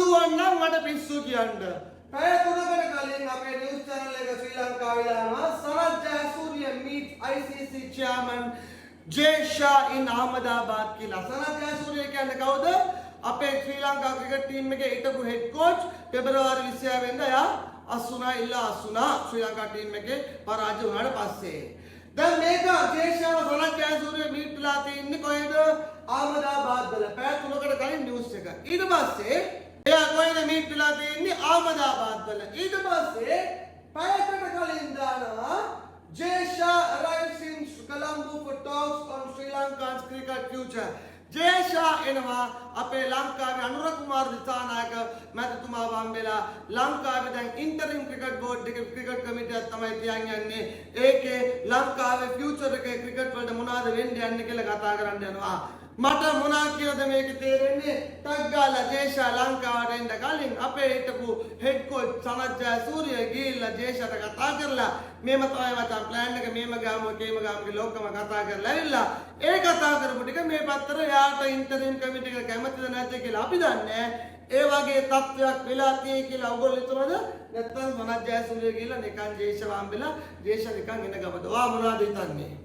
පුළුවන් නම් මට පිස්සු කියන්න. පැය 3කට කලින් අපේ නිවුස් channel එක ශ්‍රී ලංකාවේ දානවා Sanath Jayasuriya meet ICC chairman Jay Shah in Ahmedabad කියලා. සනත් ජයසූරිය කියන්නේ කවුද? අපේ ශ්‍රී ලංකා ක්‍රිකට් ටීම් එකේ හිටපු head coach. පෙබරවාරි 26 වෙනිදා එයා අසුනා ශ්‍රී ලංකා ටීම් එකේ පරාජය වුණාට පස්සේ. දැන් මේක Jay Shah Sanath Jayasuriya meet වෙලා තින්නේ කොහෙද? Ahmedabad වල. පැය 3කට කලින් නිවුස් එක. ඊට පස්සේ එයා කොහෙද meet වෙලා තින්නේ? Ahmedabad වල. ඊට පස්සේ පැයකට කලින් දානවා Jay Shah arrives in Colombo for talks on Sri Lanka's cricket future. Jay Shah එනවා අපේ ලංකාවේ අනුර කුමාර දිසානායක මැතිතුමා වම්බෙලා ලංකාවේ දැන් ඉන්ටරිම් ක්‍රිකට් බෝඩ් එකේ ක්‍රිකට් කමිටියක් තමයි තියන් යන්නේ. ඒකේ ලංකාවේ ෆියුචර් එකේ ක්‍රිකට් වලට මොනවද වෙන්න යන්නේ කියලා කතා කරන්න යනවා. මට මොනවා කියලාද මේක තේරෙන්නේ? ටක් ගාලා Jay Shah ලංකාවට එන්න කලින් අපේ හිටපු හෙඩ් කෝච් සනත් ජයසූරිය ගිහිල්ලා Jay Shahට කතා කරලා මේම තමයි මචං ප්ලෑන් එක මේම ගාමු කියලා ඔක්කොම කතා කරලා ඇවිල්ලා ඒ කතා කරපු ටික මේ පත්තර යාට ඉන්ටරිම් කමිටි එක කැමතිද නැද්ද කියලා අපි දන්නේ. ඒ වගේ තත්ත්වයක් වෙලා තියෙයි කියලා ඔයගොල්ලෝ හිතනවද? නැත්නම් සනත් ජයසූරිය ගිහිල්ලා නිකන් Jay Shah වම්බෙලා Jay Shah නිකන් එන ගමද? ඔයා මොනවද හිතන්නේ?